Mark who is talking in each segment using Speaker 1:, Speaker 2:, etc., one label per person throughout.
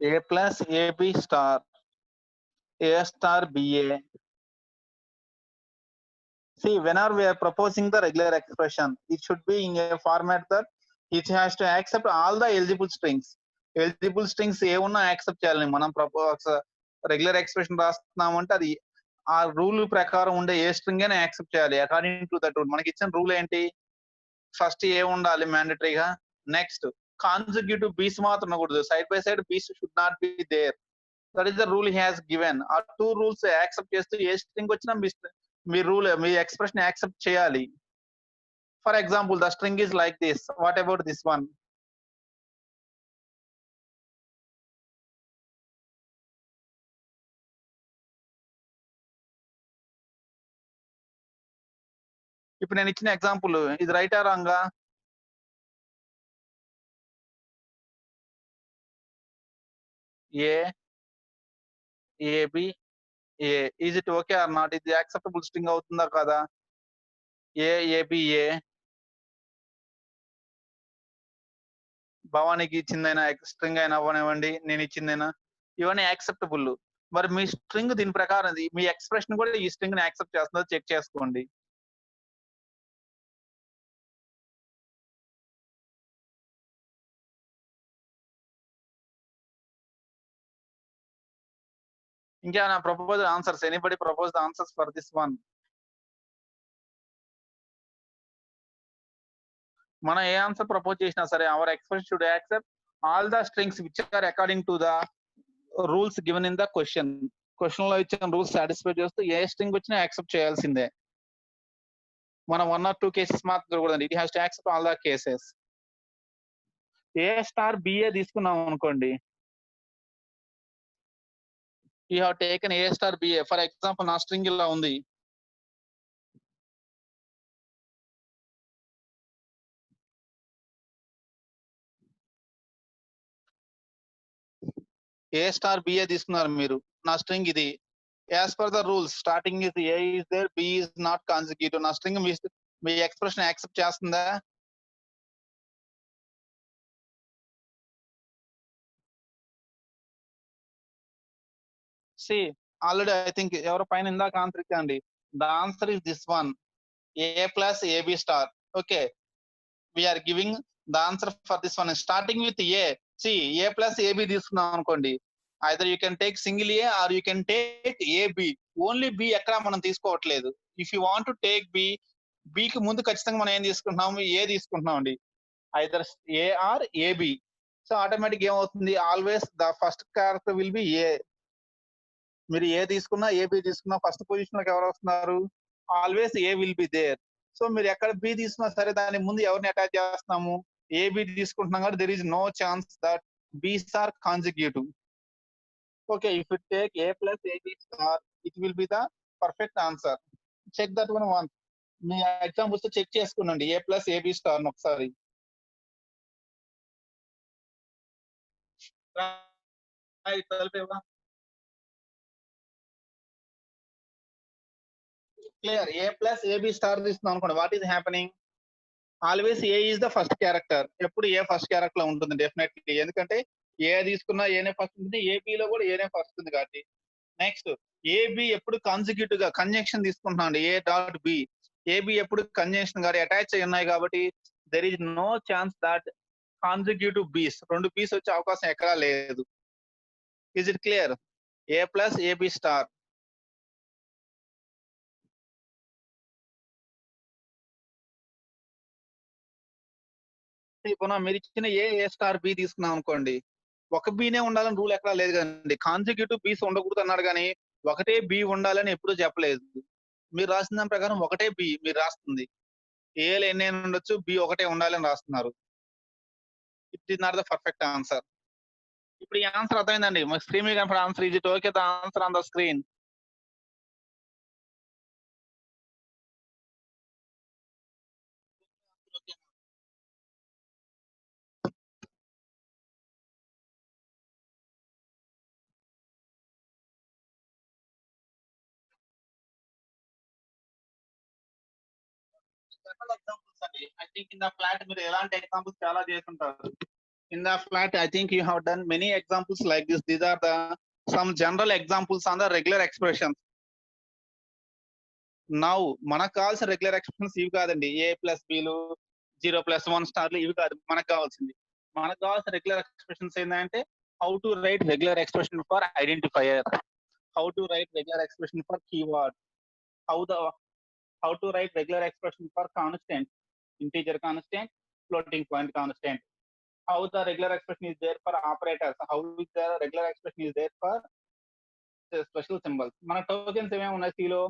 Speaker 1: A plus AB star, A star BA. See, whenever we are proposing the regular expression, it should be in a format that it has to accept all the eligible strings. Eligible strings ఏమున్నా accept చేయాలి. మనం regular expression రాస్తున్నామంటే అది ఆ rule ప్రకారం ఉండే a string అయినా accept చేయాలి. According to that rule మనకి ఇచ్చిన రూల్ ఏంటి? ఫస్ట్ ఏ ఉండాలి మ్యాండటరీగా. నెక్స్ట్ కాన్సిక్యూటివ్ బీస్ మాత్రం ఉండకూడదు. Side by side b's should not be there. That is the rule he has given. ఆ టూ రూల్స్ యాక్సెప్ట్ చేస్తూ ఏ స్ట్రింగ్ వచ్చినా మీ రూల్ మీ ఎక్స్ప్రెషన్ యాక్సెప్ట్ చేయాలి. For example the string is like this. What about this one? ఇప్పుడు నేను ఇచ్చిన ఎగ్జాంపుల్ ఇది రైటా రాంగా? A a b a is it okay or not? ఇది యాక్సెప్టబుల్ స్ట్రింగ్ అవుతుందా కదా? ఏ ఏబి ఏ భవానికి ఇచ్చిందైనా స్ట్రింగ్ అయినా అవ్వనివ్వండి, నేను ఇచ్చిందైనా ఇవన్నీ యాక్సెప్టబుల్. మరి మీ స్ట్రింగ్ దీని ప్రకారం మీ ఎక్స్ప్రెషన్ కూడా ఈ స్ట్రింగ్ ని యాక్సెప్ట్ చేస్తుందో చెక్ చేసుకోండి. ఇంకేమైనా propose answers? Anybody propose the answers for this one? మనం ఏ ఆన్సర్ ప్రపోజ్ చేసినా సరే our expression should accept all the strings which are according to the rules given in the question. Question లో ఇచ్చిన rules satisfy చేస్తూ ఏ string వచ్చినా accept చేయాల్సిందే. మనం 1 or 2 కేసెస్ మాత్రం చూడకూడదు. It has to accept all the cases. A star b a తీసుకున్నాం అనుకోండి. You have taken a star b a. For example నా స్ట్రింగ్ ఇలా ఉంది. ఏ స్టార్ బిఏ తీసుకున్నారు మీరు. నా స్ట్రింగ్ ఇది. As per the rules starting is a is there, b is not consecutive. నా స్ట్రింగ్ మీ ఎక్స్ప్రెషన్ యాక్సెప్ట్ చేస్తుందా? సి ఆల్రెడీ ఐ థింక్ ఎవరో పైన ఇందాక ఆన్సర్ ఇచ్చాండి. The answer is this one, a plus a b star. Okay, we are giving the answer for this one starting with a. See a plus a b తీసుకున్నాం అనుకోండి. Either you can take single a or you can take a b. Only B ఎక్కడ మనం తీసుకోవట్లేదు. If you want to take b, బికి ముందు ఖచ్చితంగా మనం ఏం తీసుకుంటున్నాము? ఏ తీసుకుంటున్నాం అండి. Either a or a b. So automatic ఏమవుతుంది? Always the first character will be a. మీరు ఏ తీసుకున్నా ఏబి తీసుకున్నా ఫస్ట్ పొజిషన్ లోకి ఎవరు వస్తున్నారు? Always a will be there. So మీరు ఎక్కడ బి తీసుకున్నా సరే దాని ముందు ఎవరిని అటాచ్ చేస్తున్నాము? ఏబి తీసుకుంటున్నాం కాబట్టి there is no chance that b's are consecutive. Okay, if you take a plus a b star it will be the perfect answer. Check that one one. మీ ఎగ్జాంపుల్స్ చెక్ చేసుకునండి ఏ ప్లస్ ఏబి స్టార్ ఒకసారి. Clear. A plus a b star తీసుకున్నాం అనుకోండి. What is happening? Always a is the first character. ఎప్పుడు a first character లో ఉంటుంది definitely. ఎందుకంటే ఏ తీసుకున్నా ఏనే ఫస్ట్ ఉంటుంది, ఏబిలో కూడా ఏనే ఫస్ట్ ఉంది కాబట్టి. నెక్స్ట్ ఏబి ఎప్పుడు కాన్సిక్యూటివ్ గా కంజంక్షన్ తీసుకుంటున్నాం అండి. A dot b. ఏబి ఎప్పుడు కంజంక్షన్ గారి అటాచ్ అయి ఉన్నాయి కాబట్టి there is no chance that consecutive b's, రెండు బీస్ వచ్చే అవకాశం ఎక్కడా లేదు. Is it clear? A plus a b star. ఇప్పుడు మీరు ఇచ్చిన ఏ స్టార్ బి తీసుకున్నాం అనుకోండి. ఒక బీనే ఉండాలని రూల్ ఎక్కడా లేదు కదండి. కాన్సిక్యూటివ్ బీస్ ఉండకూడదు అన్నాడు కానీ ఒకటే బి ఉండాలని ఎప్పుడూ చెప్పలేదు. మీరు రాసిన దాని ప్రకారం ఒకటే బి మీరు రాస్తుంది. ఏలు ఎన్ని ఉండొచ్చు, బి ఒకటే ఉండాలని రాస్తున్నారు. It is not the perfect answer. ఇప్పుడు ఈ ఆన్సర్ అర్థమైందండి. మా స్క్రీన్ మీద కనపడే answer is it okay? The answer on the screen. Examples అండి. I think in the flat మీరు ఎలాంటి ఎగ్జాంపుల్స్ చాలా చేస్తుంటారు. In the flat, I think you have done many examples like this. These are the some general examples on the regular expressions. Now మనకు కావాల్సిన regular expressions ఇవి కాదండి. ఏ plus బీలు 0+1 స్టార్లు ఇవి కాదు మనకు కావాల్సింది. మనకు కావాల్సిన రెగ్యులర్ ఎక్స్ప్రెషన్స్ ఏంటంటే how to right regular expression for identifier, how to right regular expression for keyword, how the how to write regular expression for constant, integer constant, floating point constant, how the regular expression is there for operators, how is the regular expression is there for the special symbols. మన tokens ఏమేమి ఉన్నాయి C లో?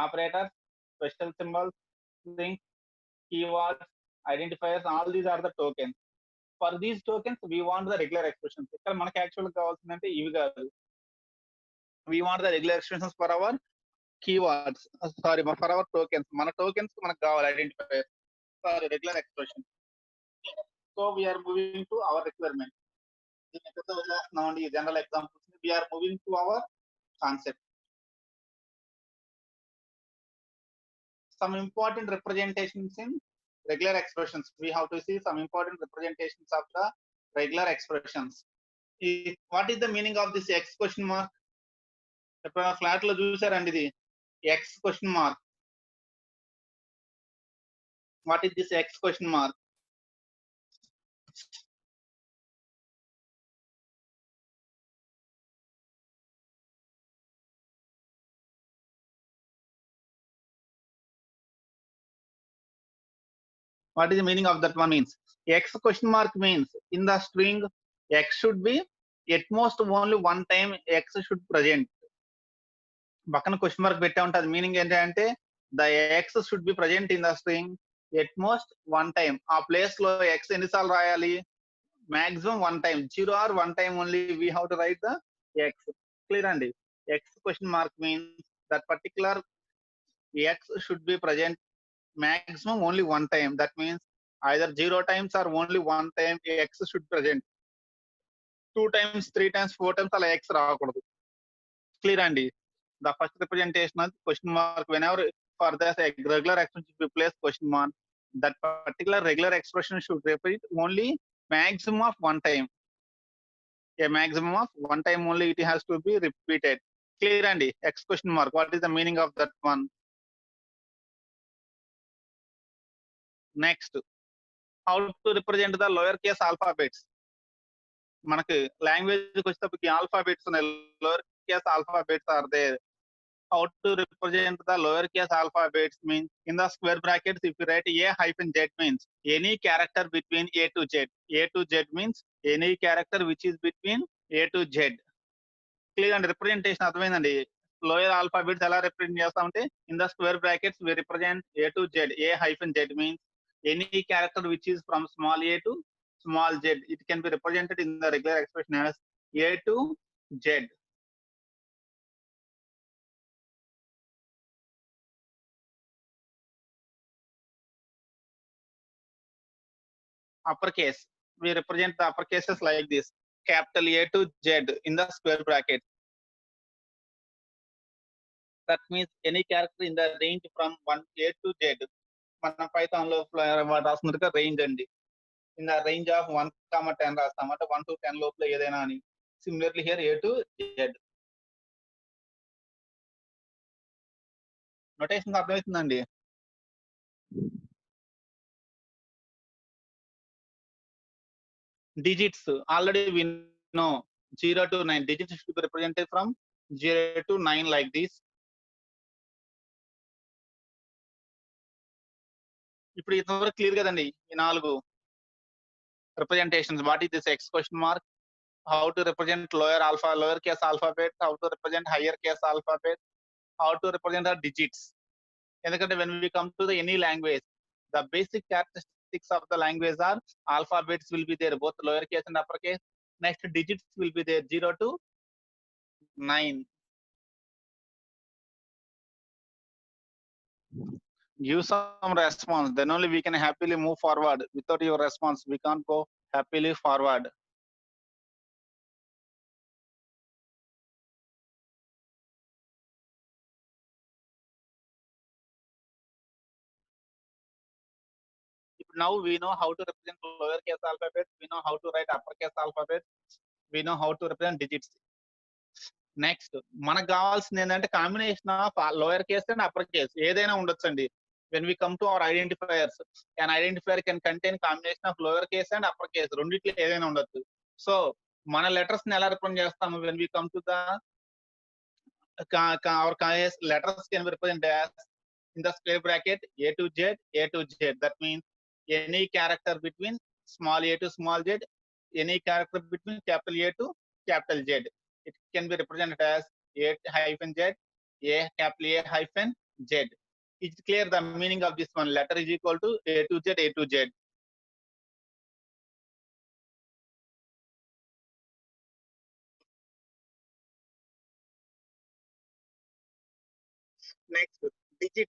Speaker 1: Operators, special symbols, strings, keywords, identifiers, all these are the tokens. For these tokens we want the regular expressions. ఇక్కడ మనకి actual కావాల్సిందంటే ఇవి కాదు. We want the regular expressions for our keywords, sorry, for our tokens. మన tokens మనకు కావాలి identifier for regular expression. So we are moving to our requirement. Now general examples, we are moving to our concept. Some important representations in regular expressions. We have to see some important representations of the regular expressions. What is the meaning of this x question mark? ఎప్పుడైనా flat లో చూసారండి ఇది x question mark? What is this x question mark? What is the meaning of that one means? X question mark means in the string x should be at most only one time x should present. పక్కన question mark పెట్టే ఉంటుంది. Meaning ఏంటంటే the X should be present in the string at most one time. ఆ place లో X ఎన్నిసార్లు రాయాలి? Maximum one time, 0 or 1 time only we have to write the x. Clear అండి? X question mark means that particular x should be present maximum only one time. That means either 0 times or only one time x should present. 2 times, 3 times, 4 times అలా x రాకూడదు. Clear అండి? The first representation of question mark, whenever for the regular expression we place question mark, that particular regular expression should repeat only maximum of one time. A maximum of one time only it has to be repeated. Clear అండి? X question mark, what is the meaning of that one? Next, how to represent the lower case alphabets. మనకి language వచ్చేటప్పటికి alphabets ఉన్నాయి, lower case alphabets are there. How to represent the lower case alphabets means in the square brackets if you write a-z means any character between a to z. A to z means any character which is between a to z. Clear and representation అర్థమైందండి? Lower alphabets ఎలా represent చేస్తామంటే in the square brackets we represent a to z. a-z means any character which is from small a to small z. It can be represented in the regular expression as a to z. Uppercase, we represent the upper cases like this: capital A to Z in the square bracket. That means any character in the range from 1A to Z. మన Python లో రాస్తున్నట్టుగా range అండి. In the range of 1-10 రాస్తాం అంటే 1 to 10 లోపల ఏదైనా అని. Similarly here A to Z. Notation అర్థమవుతుందండి? Digits, already we know 0 to 9 digits should be represented from 0 to 9 like this. ఇప్పుడు ఇంతవరకు క్లియర్ కదండి ఈ 4 representations. What is this x question mark? How to represent lower case alphabet? How to represent higher case alphabet? How to represent the digits? ఎందుకంటే when we come to the any language, the basic characteristics of the language are alphabets will be there, both lower case and upper case. Next, digits will be there 0 to 9. Give some response, then only we can happily move forward. Without your response, we can't go happily forward. Now we know how to represent lowercase alphabet, we know how to write uppercase alphabet, we know how to represent digits. Next మనకు కావాల్సింది ఏంటంటే combination of lower case and upper case ఏదైనా ఉండొచ్చండి. When we come to our identifiers, an identifier can contain combination of lower case and upper case, రెండిట్లో ఏదైనా ఉండొచ్చు. So మన letters ని ఎలా రిప్రజెంట్ చేస్తాము? When we come to the our letters can be represented as in the square bracket A to Z, A to Z. That means any character between small a to small z, any character between capital A to capital Z. It can be represented as A hyphen Z, A capital A hyphen Z. It's clear the meaning of this one. Letter is equal to A to Z, A to Z. Next, digit.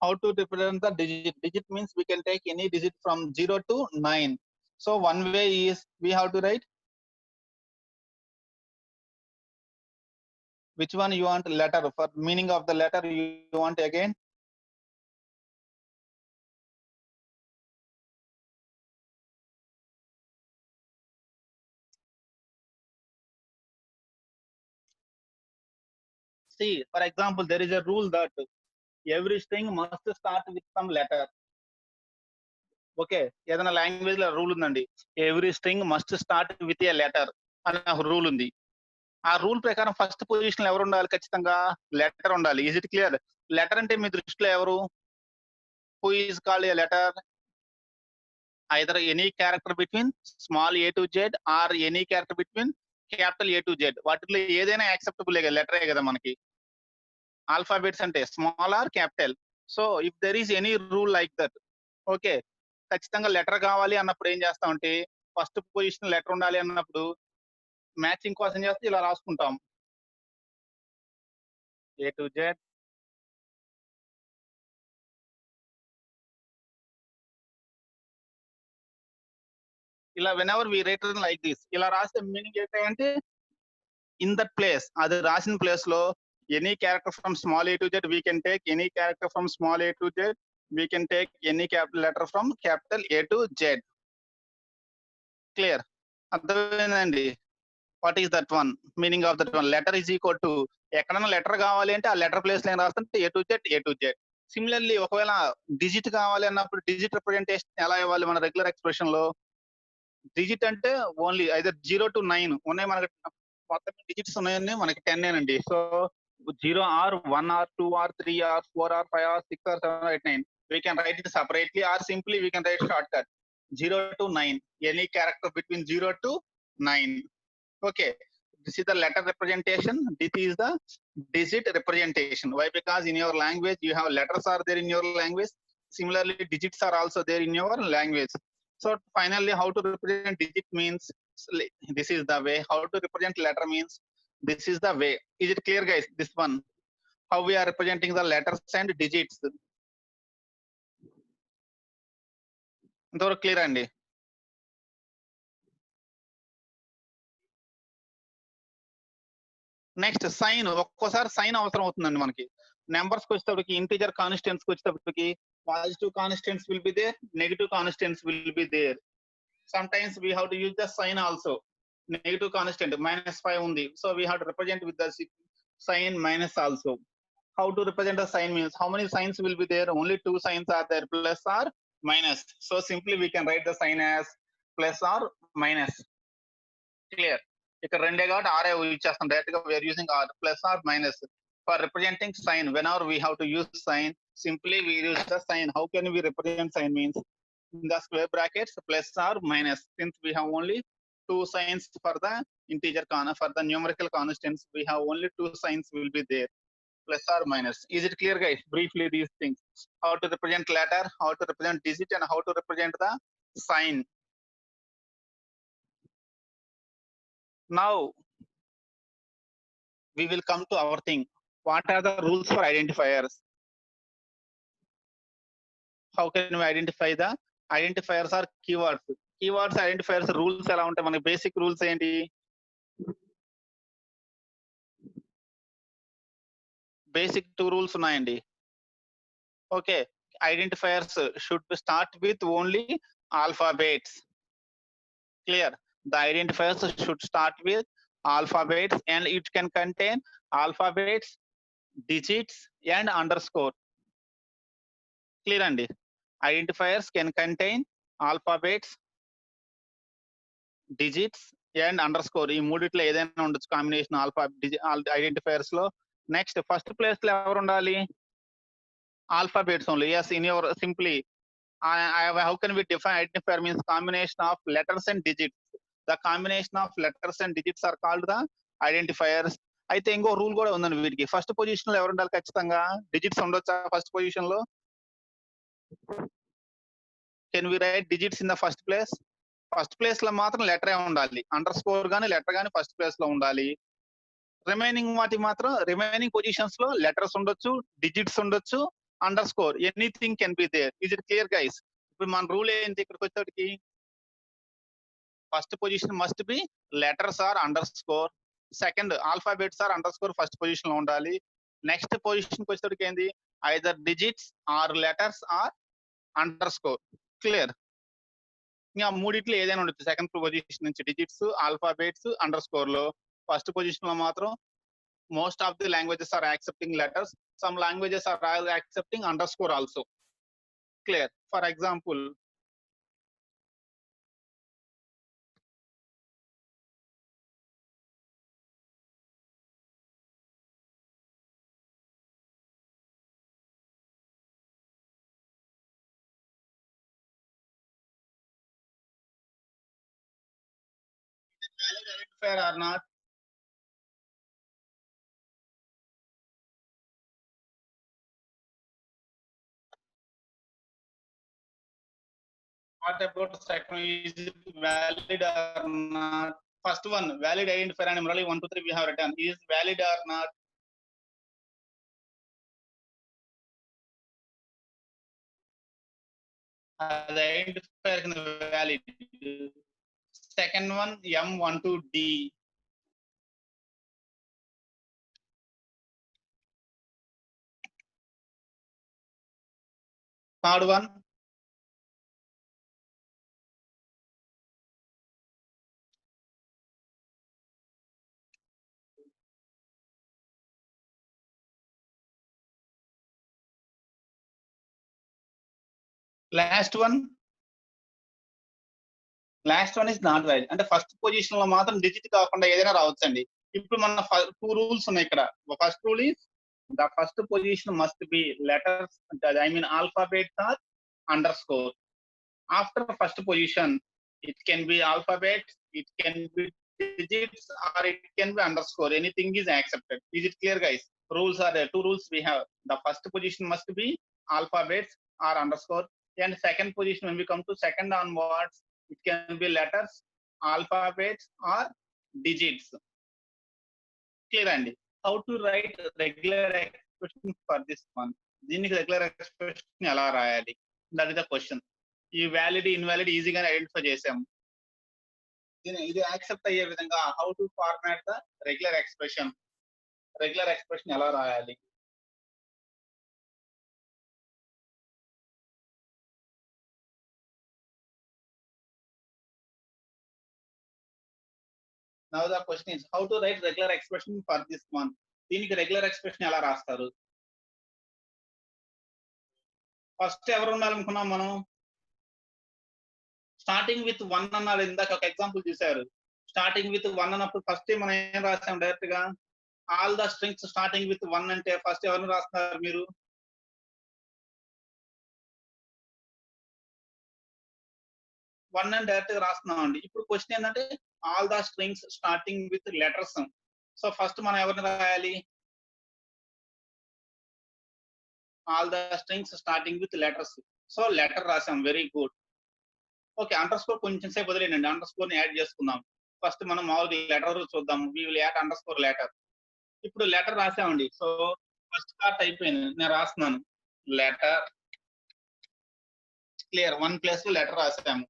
Speaker 1: How to represent the digit? Digit means we can take any digit from 0 to 9. So one way is we have to write which one you want letter. For meaning of the letter you want again. See, for example, there is a rule that every string must start with some letter. Okay, ఏదైనా language లో rule ఉందండి, every string must start with a letter అనే rule ఉంది. ఆ rule ప్రకారం first position ఎవరు ఉండాలి? ఖచ్చితంగా లెటర్ ఉండాలి. Is it clear? లెటర్ అంటే మీ దృష్టిలో ఎవరు? Who is called a letter? Either any character between small a to z or any character between capital A to z. వాటిలో ఏదైనా యాక్సెప్టబుల్ లెటరే కదా మనకి. ఆల్ఫాబెట్స్ అంటే small or capital. So if there is any rule like that, okay, ఖచ్చితంగా letter కావాలి అన్నప్పుడు ఏం చేస్తామంటే ఫస్ట్ పొజిషన్ లెటర్ ఉండాలి అన్నప్పుడు మ్యాచింగ్ కోసం చేస్తే ఇలా రాసుకుంటాం ఏ టు జెడ్. ఇలా whenever we write like this, ఇలా రాస్తే మీనింగ్ ఏంటంటే ఇన్ దట్ ప్లేస్, అది రాసిన ప్లేస్ లో any character from small a to z we can take, any character from small a to z we can take, any capital letter from capital A to z. Clear? అర్థమైందండి? What is that one? Meaning of that one, letter is equal to ఎక్కడైనా letter కావాలి అంటే ఆ letter place లో ఏం రాస్తుంటే a to z, a to z. Similarly ఒకవేళ digit కావాలి అన్నప్పుడు డిజిట్ రిప్రజెంటేషన్ ఎలా ఇవ్వాలి మన రెగ్యులర్ ఎక్స్ప్రెషన్ లో? డిజిట్ అంటే ఓన్లీ ఐదర్ 0 to 9 ఉన్నాయి మనకి, మొత్తం డిజిట్స్ ఉన్నాయని మనకి 10 అండి. So 0 or 1 or 2 or 3 or 4 or 5 or 6 or 7 8 9. We can write it separately or simply we can write shortcut 0 to 9, any character between 0 to 9. Okay, this is the letter representation, this is the digit representation. Why? Because in your language you have letters are there in your language, similarly digits are also there in your language. So finally how to represent digit means this is the way, how to represent letter means this is the way. Is it clear guys, this one, how we are representing the letters and digits? ఇంతవరకు clear అండి? Next sign. ఒక్కోసారి sign అవసరం అవుతుందండి మనకి. Numbers కి వచ్చేటప్పటికి, integer constants కి వచ్చేటప్పటికి positive constants will be there, negative constants will be there. Sometimes we have to use the sign also. Negative constant -5 ఉంది, so we have to represent with the sign minus also. How to represent a sign means how many signs will be there? Only 2 signs are there, plus or minus. So simply we can write the sign as plus or minus. Clear? ఇక్కడ రెండే కాబట్టి RA ఇచ్చేస్తాం direct గా. We are using or, plus or minus for representing sign. whenever we have to use sign, simply we use the sign. How can we represent sign means in the square brackets plus or minus. Since we have only 2 signs for the integer for the numerical constants, we have only 2 signs will be there, plus or minus. Is it clear guys? Briefly these things, how to represent letter, how to represent digit, and how to represent the sign. Now we will come to our thing. What are the rules for identifiers? How can we identify the identifiers or keywords? Keywords, identifiers rules ఎలా ఉంటాయి మనకి? Basic rules ఏంటి? Basic 2 rules ఉన్నాయండి. Okay, identifiers should start with only alphabets. Clear? The identifiers should start with alphabets and it can contain alphabets, digits and underscore. Clear andi? Identifiers can contain alphabets, digits and underscore. ఈ మూడిట్లో ఏదైనా ఉండొచ్చు combination alpha identifiers లో. Next first place లో ఎవరు ఉండాలి? Alphabets only. yes, in your simply how can we define identifier? Means combination of letters and digits. The combination of letters and digits are called the identifiers. అయితే ఇంకో rule కూడా ఉందండి వీటికి. First position లో ఎవరు ఉండాలి? ఖచ్చితంగా డిజిట్స్ ఉండొచ్చా ఫస్ట్ పొజిషన్ లో? Can we write digits in the first place? First place లో మాత్రం లెటరే ఉండాలి. అండర్ స్కోర్ గానీ లెటర్ గానీ ఫస్ట్ ప్లేస్ లో ఉండాలి. రిమైనింగ్ వాటి మాత్రం రిమైనింగ్ పొజిషన్స్ లో లెటర్స్ ఉండొచ్చు, డిజిట్స్ ఉండొచ్చు, underscore anything can be there. Is it clear guys? ఇప్పుడు మన రూల్ ఏంటి ఇక్కడికి వచ్చేటికి? First position must be letters or underscore. Second alphabets or underscore first position లో ఉండాలి. నెక్స్ట్ పొజిషన్ కి వచ్చేటికి ఏంది? Either digits or letters or underscore. Clear? ఇంకా మూడిట్లో ఏదైనా ఉండొచ్చు. సెకండ్ పొజిషన్ నుంచి డిజిట్స్, ఆల్ఫాబెట్స్, అండర్ స్కోర్ లో. ఫస్ట్ పొజిషన్ లో మాత్రం most of the languages are accepting letters. Some languages are accepting underscore also. Clear? For example, is it valid identifier or not? What about the second? Is it valid or not? First one, valid identifier and only 1, 2, 3 we have written. Is valid or not? The identifier is valid. Second one, M12D. Third one, last one. Last one is not valid. అంటే first position లో మాత్రం digit కాకుండా ఏదైనా రావచ్చండి. ఇప్పుడు మన 2 rules ఉన్నాయి ఇక్కడ. First rule is the first position must be letters, I mean alphabets or underscore. After first position it can be alphabets, it can be digits or it can be underscore. Anything is accepted. Is it clear guys? Rules are there. 2 rules we have. The first position must be alphabets or underscore, and second position when we come to second onwards it can be letters, alphabets or digits. Clear andi? How to write regular expression for this one? దీనికి regular expression ఎలా రాయాలి? That is the question. ఈ valid invalid ఈజీగా identify చేసాము. ఇది accept అయ్యే విధంగా how to format the regular expression. Regular expression ఎలా రాయాలి? Now the question is how to write regular expression for this one. దీనికి రెగ్యులర్ ఎక్స్ప్రెషన్ ఎలా రాస్తారు? ఫస్ట్ ఎవరు ఉండాలనుకున్నాం మనం? స్టార్టింగ్ విత్ 1 అన్నారు. ఇందాక ఒక ఎగ్జాంపుల్ చూసారు. స్టార్టింగ్ విత్ 1 అన్నప్పుడు ఫస్ట్ మనం ఏం రాసాం? డైరెక్ట్ గా all the strings starting with 1 అంటే ఫస్ట్ ఎవరిని రాస్తున్నారు మీరు? 1 అని డైరెక్ట్ గా రాస్తున్నాం అండి. ఇప్పుడు క్వశ్చన్ ఏంటంటే all the strings starting with letters. So first మనం ఎవరిని రాయాలి? All the strings starting with letters. So letter రాసాం. Very good. Okay, underscore కొంచెం సేపు వదిలేనండి. అండర్ స్కోర్ ని యాడ్ చేసుకుందాం. ఫస్ట్ మనం మామూలుగా లెటర్ చూద్దాం. We will add underscore letter. ఇప్పుడు లెటర్ రాసామండి. సో ఫస్ట్ పార్ట్ అయిపోయింది. నేను రాస్తున్నాను లెటర్. క్లియర్? 1 ప్లేస్ లో లెటర్ రాసాము.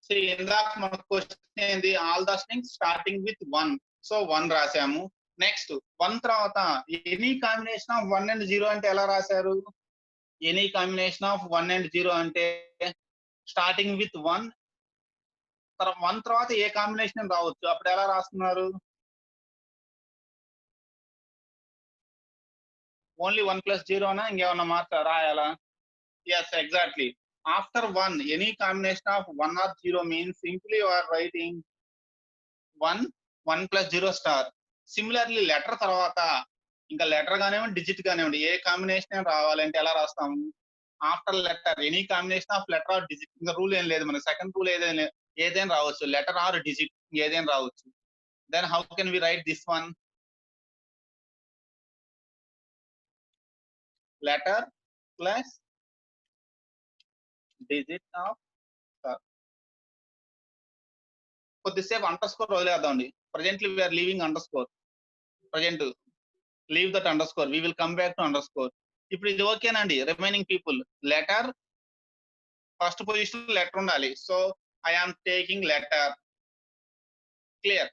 Speaker 1: సో ఇందాక మన క్వశ్చన్ ఏంది? All the strings starting with 1. So 1 రాసాము. నెక్స్ట్ 1 తర్వాత ఎనీ కాంబినేషన్ ఆఫ్ 1 అండ్ 0 అంటే ఎలా రాశారు? ఎనీ కాంబినేషన్ ఆఫ్ 1 అండ్ 0 అంటే స్టార్టింగ్ విత్ 1 1 తర్వాత ఏ కాంబినేషన్ రావచ్చు. అప్పుడు ఎలా రాస్తున్నారు? ఓన్లీ 1 ప్లస్ 0నా ఇంకేమన్నా రాయాలా? Yes, exactly. After 1 any combination of 1 or 0 means simply you are writing 1, 1 plus 0 star. Similarly letter తర్వాత ఇంకా లెటర్ గానివ్వండి, డిజిట్ గానివ్వండి ఏ కాంబినేషన్ రావాలంటే ఎలా రాస్తాము? After letter any combination of letter or digit. ఇంక రూల్ ఏం లేదు మనకి. సెకండ్ రూల్ ఏదైనా రావచ్చు. లెటర్ ఆర్ డిజిట్ ఏదైనా రావచ్చు. Then how can we write this one? Letter plus digit of star. కొద్దిసేపు అండర్ స్కోర్ వదిలేద్దామండి. Presently we are leaving underscore. Present leave that underscore. We will come back to underscore. ఇప్పుడు ఇది ఓకేనా అండి? Remaining people letter first position letter ఉండాలి. So I am taking letter. Clear.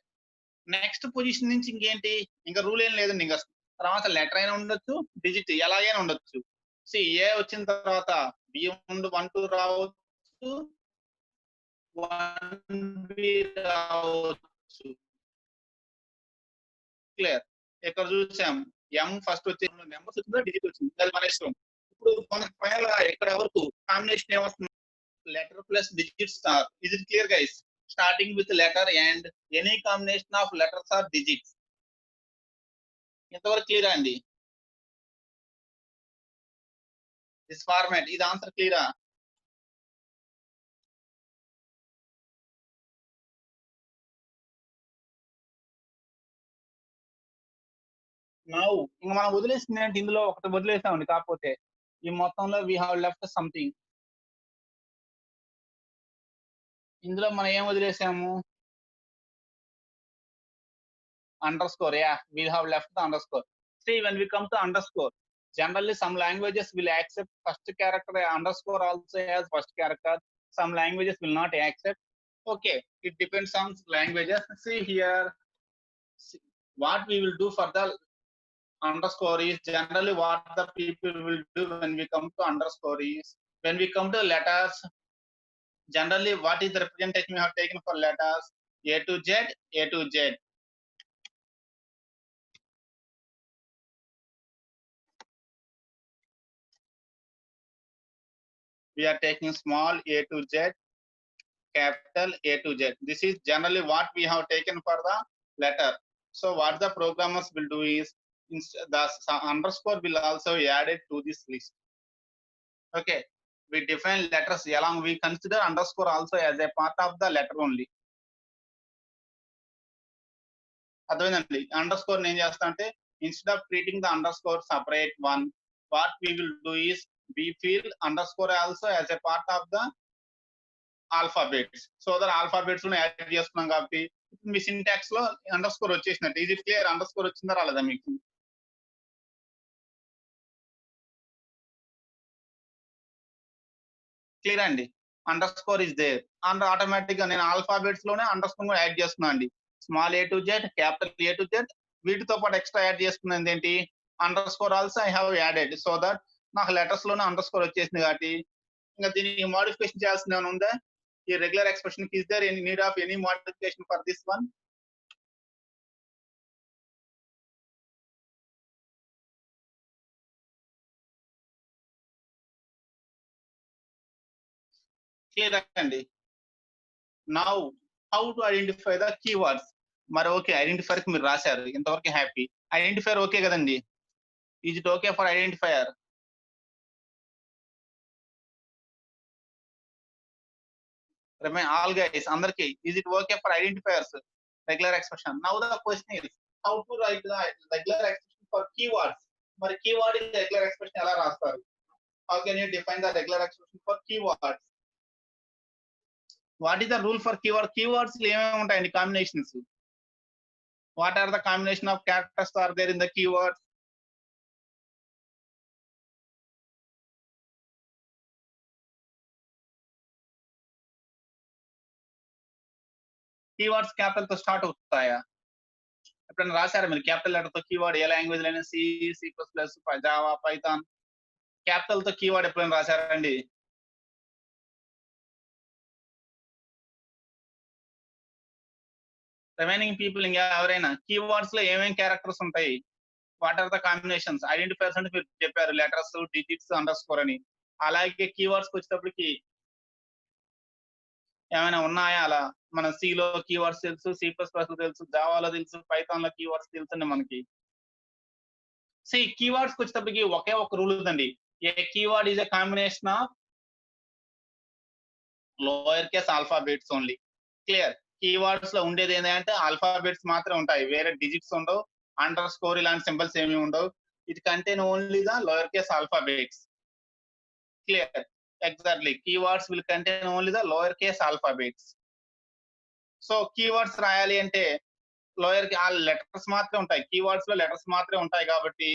Speaker 1: Next position నుంచి ఇంకేంటి? ఇంకా rule ఏం లేదండి. ఇంక తర్వాత లెటర్ అయినా ఉండొచ్చు, డిజిట్ ఎలాగైనా ఉండొచ్చు. ఏ వచ్చిన తర్వాత బి 1, 2 రావచ్చు, 1 బి రావచ్చు. క్లియర్. ఇక్కడ చూసాం ఎం ఫస్ట్ వచ్చి నెంబర్స్ వచ్చిందా, డిజిట్ వచ్చింది. అది మన ఇష్టం. ఇప్పుడు మనకి ఫైనల్ ఇక్కడ వరకు కాంబినేషన్ ఏమొస్తుంది? Letter plus digit star. Is it clear guys? Starting with letter and any combination of letters or digits. ఇంతవరకు క్లియరా అండి? దిస్ ఫార్మాట్ ఇది ఆన్సర్ క్లియరా? నౌ ఇంక మనం వదిలేసింది ఏంటి? ఇందులో ఒకటి వదిలేసామండి. కాకపోతే ఈ మొత్తంలో వి హావ్ లెఫ్ట్ సంథింగ్. ఇందులో మనం ఏం వదిలేసాము? Underscore. Yeah! We have left the underscore. See, when we come to underscore, generally some languages will accept first character underscore also as first character. Some languages will not accept. Okay, it depends on languages. See here, see, what we will do for the underscore is generally what the people will do when we come to underscore is when we come to letters. Generally, what is the representation we have taken for letters? A to Z, A to Z. We are taking small a to Z, capital A to Z. This is generally what we have taken for the letter. So what the programmers will do is the underscore will also be added to this list. Okay, we define letters along. We consider underscore also as a part of the letter only. అర్థమైందండి? Underscore ఏం చేస్తా అంటే instead of treating the underscore separate one, what we will do is we feel underscore also as a part of the alphabets. So that alphabets add చేస్తున్నాం కాబట్టి మీ syntax లో underscore వచ్చేసినట్టు. ఇది క్లియర్? అండర్ స్కోర్ వచ్చిందా రాలేదా మీకు? Clear అండి? Underscore is there and automatic గా నేను ఆల్ఫాబెట్స్ లోనే అండర్ స్కోర్ యాడ్ చేస్తున్నా అండి. Small a to Z, capital A to Z, వీటితో పాటు ఎక్స్ట్రా యాడ్ చేసుకున్నది ఏంటి? Underscore also I have added. So that నాకు లెటర్స్ లోనే అండర్ స్కోర్ వచ్చేసింది కాబట్టి ఇంకా దీనికి మోడిఫికేషన్ చేయాల్సిన ఏమైనా ఉందా? ఈ regular expression is there any need of any modification for this one? Clear అండి? Now how to identify the keywords. మరి ఓకే, ఐడెంటిఫైర్ కి మీరు రాశారు, ఇంతవరకు హ్యాపీ. ఐడెంటిఫైర్ ఓకే కదండి? Is it okay for identifier? All guys అందరికి is it okay for identifiers regular expression? Now the question is how to write the regular expression for keywords. మరి keyword regular expression ఎలా రాస్తారు? How can you define the regular expression for keywords? What is the rule for keyword? Keywords ఏమేమి ఉంటాయండి combinations? What are the combination of characters are there in the keywords? Keywords capital తో start అవుతాయా? ఎప్పుడైనా రాశారా మీరు capital letter తో keyword? ఏ language అయినా C, C plus plus, Java, Python? Capital తో కీవర్డ్ ఎప్పుడైనా రాశారండి? రిమైనింగ్ పీపుల్ ఇంకా ఎవరైనా కీవర్డ్స్ లో ఏమేమి క్యారెక్టర్స్ ఉంటాయి? What are the combinations? Identifiers అంటే మీరు చెప్పారు లెటర్స్, డిజిట్స్, అండర్ స్కోర్ అని. అలాగే కీవర్డ్స్ వచ్చేటప్పటికి ఏమైనా ఉన్నాయా అలా? మన సిలో కీవర్డ్స్ తెలుసు, సి ప్లస్ ప్లస్ తెలుసు, జావాలో తెలుసు, పైథాన్ లో కీవర్డ్స్ తెలుసండి మనకి. కీవర్డ్స్ వచ్చేటప్పటికి ఒకే ఒక రూల్ ఉందండి. A keyword is a combination of lower case alphabets only. Clear. Keywords లో ఉండేది ఏంటంటే ఆల్ఫాబెట్స్ మాత్రమే ఉంటాయి. వేరే డిజిట్స్ ఉండవు, అండర్ స్కోర్ ఇలాంటి సింబల్స్ ఏమి ఉండవు. It contain only the lower case alphabets. Clear. Exactly. Keywords will contain only the lower case alphabets. So keywords రాయాలి అంటే లోయర్ ఆ లెటర్స్ మాత్రమే ఉంటాయి. కీవర్డ్స్ లో లెటర్స్ మాత్రమే ఉంటాయి కాబట్టి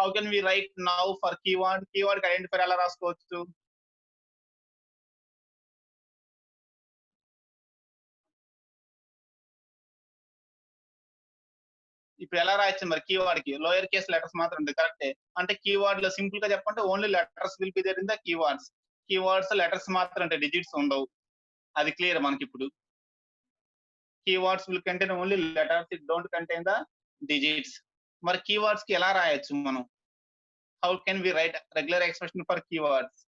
Speaker 1: how can we write now for keyword? Keyword identifier ఎలా రాసుకోవచ్చు? ఇప్పుడు ఎలా రాయొచ్చు మరి కీవర్డ్ కి? లోయర్ కేస్ లెటర్స్ మాత్రం ఉంటాయి. కరెక్టే. అంటే కీవర్డ్ లో సింపుల్ గా చెప్పంటే only letters will be there in the keywords. Keywords letters మాత్రం ఉంటాయి, డిజిట్స్ ఉండవు. అది క్లియర్ మనకిప్పుడు. Keywords will contain only letters, it don't contain the digits. మరి కీవర్డ్స్ కి ఎలా రాయొచ్చు మనం? How can we write regular expression for keywords?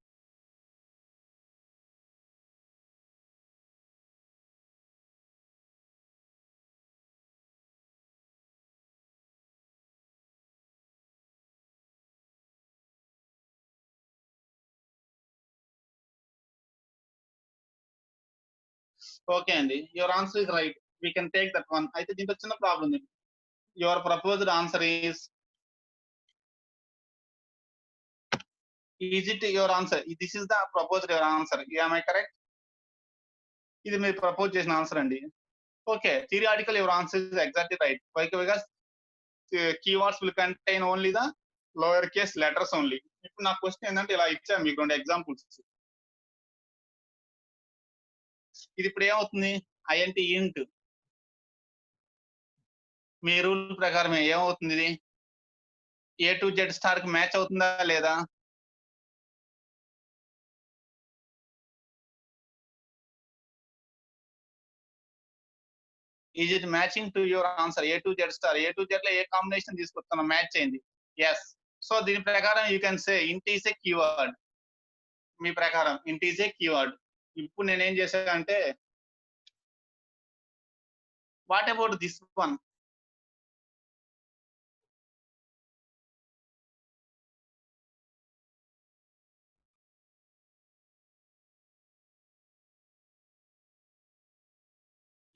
Speaker 1: Okay అండి. Your answer is right. We can take that one. అయితే దీంట్లో చిన్న ప్రాబ్లం ఉంది. Your proposed answer is it your answer? This is the proposed your answer. Am I correct? ఇది మీరు propose చేసిన answer అండి. Okay. Theoretical your answer is exactly right. Because keywords will contain only the lower case letters only. ఇప్పుడు నా question ఏంటంటే ఇలా ఇచ్చాను మీకు 2 ఎగ్జాంపుల్స్. ఇది ఇప్పుడు ఏమవుతుంది? ఐఎన్టీ ఇంట్. మీ రూల్ ప్రకారం ఏమవుతుంది ఇది? ఏ టు జెడ్ స్టార్ కి మ్యాచ్ అవుతుందా లేదా? Is it matching to your answer? A to Z star. A to Z లో ఏ కాంబినేషన్ తీసుకొస్తున్నా మ్యాచ్ అయింది. ఎస్. సో దీని ప్రకారం యూ కెన్ సే ఇంట్ ఈస్ ఏ కీవర్డ్. మీ ప్రకారం ఇంట్ ఈస్ ఏ కీవర్డ్. ఇప్పుడు నేనేం చేశానంటే వాట్ అబౌట్ దిస్ వన్?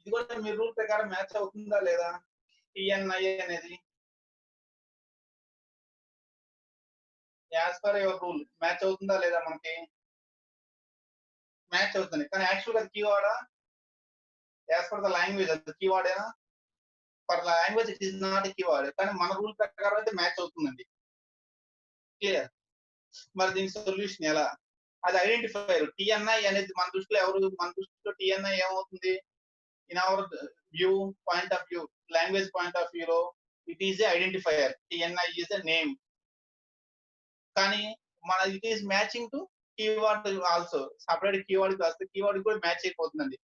Speaker 1: ఇది కూడా మీ రూల్ ప్రకారం మ్యాచ్ అవుతుందా లేదా? టిఎన్ఐ అనేది as per your rule match అవుతుందా లేదా మనకి? మ్యాచ్ అవుతుంది. కానీ యాక్చువల్ గా కీవర్డా? యాజ్ పర్ ద లాంగ్వేజ్ అది కీవర్డేనా? For language it is not keyword. కానీ మన రూల్ ప్రకారం అయితే మ్యాచ్ అవుతుందండి. క్లియర్. మరి దీని సొల్యూషన్ ఎలా? అది ఐడెంటిఫైర్. టిఎన్ఐ అనేది మన దృష్టిలో మన దృష్టిలో టిఎన్ఐ ఏమవుతుంది? In our view, point of view, language point of వ్యూలో it is a identifier. TNI is a name. కానీ మన it is matching to keyword also. Separate keyword వస్తే కీవర్డ్ కూడా మ్యాచ్ అయిపోతుందండి.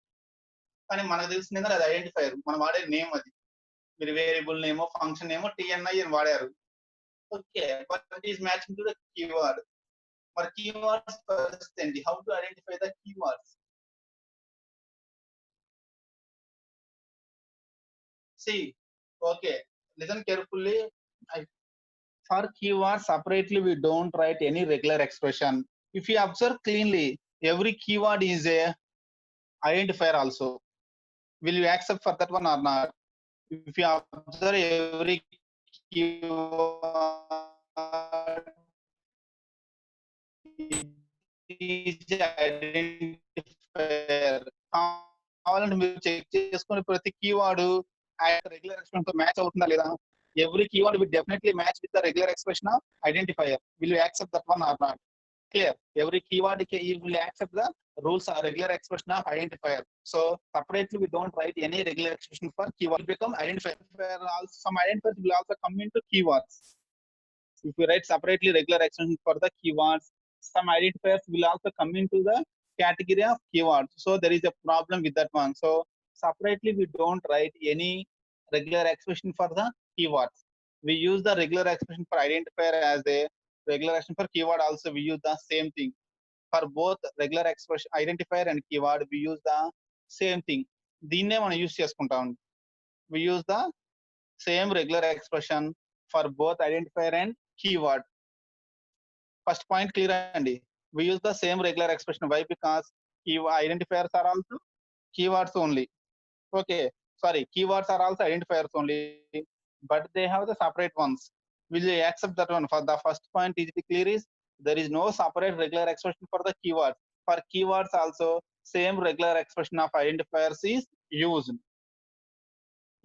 Speaker 1: కానీ మనకు తెలిసింది ఏంటంటే అది ఐడెంటిఫైయర్. మనం వాడే నేమ్ అది. మీరు వేరియబుల్ నేమో ఫంక్షన్ నేమో టిఎన్ఐ అని వాడారు. Okay. But it is matching to the keyword. మరి keywords first ఏంటి? How to identify the keywords? See, okay, listen carefully. For keywords separately, we don't write any regular expression. If you observe cleanly, every keyword is a identifier also. Will you accept for that one or not? If you observe every keyword is identifier. కావాలంటే మీరు check చేసుకుని ప్రతి keyword regular expression తో match అవుతుందా లేదా? Every keyword will definitely match with the regular expression of identifier. Will you accept that one or not? Clear. Every keyword will accept the rules or regular expression of identifier. So separately we don't write any regular expression for keyword. Become identifier. Also, some identifiers will also come into keywords. If you write separately regular expression for the keywords, some identifiers will also come into the category of keywords. So there is a problem with that one. So separately we don't write any regular expression for the keywords. We use the regular expression for identifier as a regular expression for keyword. Also we use the same thing. For both regular expression identifier and keyword, we use the same thing. దీన్నే మనం use చేసుకుంటాం. We use the same regular expression for both identifier and keyword. First point clear అండి. We use the same regular expression. Why? Because identifiers are also keywords only. Okay, sorry, keywords are also identifiers only, but they have the separate ones. Will you accept that one? For the first point, is it clear? Is there is no separate regular expression for the keywords. For keywords also, same regular expression of identifiers is used.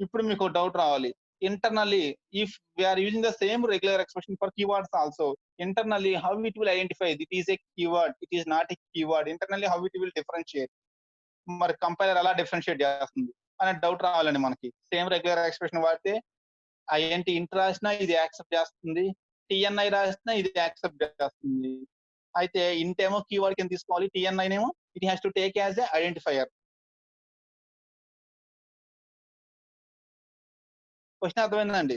Speaker 1: ఇప్పుడు మీకు doubt రావాలి. Internally, if we are using the same regular expression for keywords also, internally how it will identify it is a keyword, it is not a keyword. Internally how it will differentiate? మరి compiler ఎలా differentiate చేస్తుంది అనే doubt రావాలండి మనకి. Same regular expression వాడితే INT ఇంట్ రాసినా ఇది యాక్సెప్ట్ చేస్తుంది, టిఎన్ఐ రాసినా ఇది యాక్సెప్ట్ చేస్తుంది. అయితే ఇంట్ ఏమో కీవర్డ్ కింద తీసుకోవాలి, టిఎన్ఐ ఏమో it has to take as a identifier. Question అర్థమైందండి?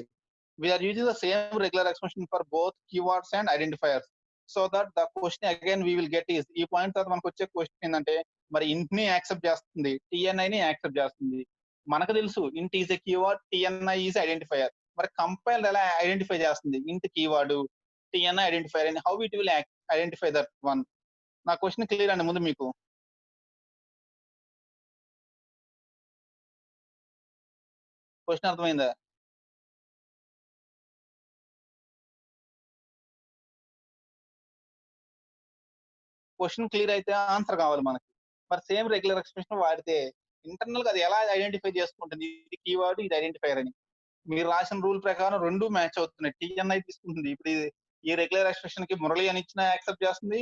Speaker 1: We are using the same regular expression for both keywords and identifiers. So that the question again we will get is, ఈ point తర్వాత మనకు వచ్చే question ఏంటంటే మరి ఇంట్ ని యాక్సెప్ట్ చేస్తుంది, టిఎన్ఐని యాక్సెప్ట్ చేస్తుంది. మనకు తెలుసు int is a keyword, TNI is identifier. మరి కంపైలర్ ఎలా ఐడెంటిఫై చేస్తుంది ఇంట్ కీవర్డ్, టిఎన్ఐ ఐడెంటిఫైయర్ అని? How it will identify that one? నా క్వశ్చన్ క్లియర్ అండి ముందు మీకు? క్వశ్చన్ అర్థమైందా? క్వశ్చన్ క్లియర్ అయితే ఆన్సర్ కావాలి మనకి. మరి సేమ్ రెగ్యులర్ ఎక్స్ప్రెషన్ వాడితే ఇంటర్నల్ గా అది ఎలా ఐడెంటిఫై చేసుకుంటుంది ఇది కీవర్డ్, ఇది ఐడెంటిఫైయర్ అని? మీరు రాసిన రూల్ ప్రకారం రెండు మ్యాచ్ అవుతున్నాయి. టిఎన్ఐ తీసుకుంటుంది. ఇప్పుడు ఈ రెగ్యులర్ ఎక్స్ప్రెషన్ కి మురళి అని ఇచ్చినా యాక్సెప్ట్ చేస్తుంది,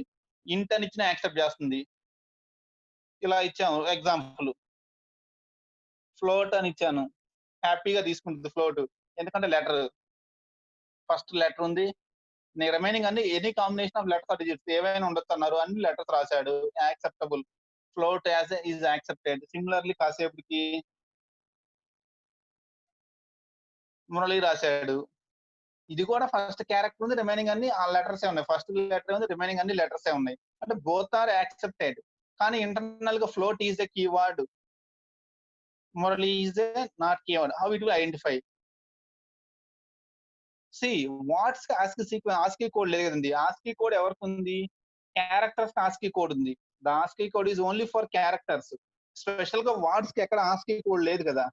Speaker 1: ఇంట్ అని ఇచ్చినా యాక్సెప్ట్ చేస్తుంది. ఇలా ఇచ్చాము ఎగ్జాంపుల్. ఫ్లోట్ అని ఇచ్చాను, హ్యాపీగా తీసుకుంటుంది ఫ్లోట్, ఎందుకంటే లెటర్ ఫస్ట్ లెటర్ ఉంది. రిమైనింగ్ అన్ని any combination of letters digits ఏవైనా ఉండొచ్చు అన్నారు, అన్ని లెటర్స్ రాశాడు, acceptable. Float as is accepted. Similarly కాసేపటికి మురళి రాశాడు, ఇది కూడా ఫస్ట్ క్యారెక్టర్ ఉంది, రిమైనింగ్ అన్ని ఆ లెటర్స్ ఉన్నాయి. ఫస్ట్ లెటర్ ఉంది, రిమైనింగ్ అన్ని లెటర్స్ ఉన్నాయి. అంటే బోత్ ఆర్ యాక్సెప్టెడ్. కానీ ఇంటర్నల్ గా float is a keyword, Murali is a not keyword. How it will identify? C watts Aashiqui sequence, Aashiqui code లేదు కదండి. ఆస్కీ కోడ్ ఎవరికి ఉంది? క్యారెక్టర్స్ ఆస్కీ కోడ్ ఉంది. The Aashiqui code is only for characters. Special గా వాట్స్ కి ఎక్కడ ఆస్కీ కోడ్ లేదు కదా.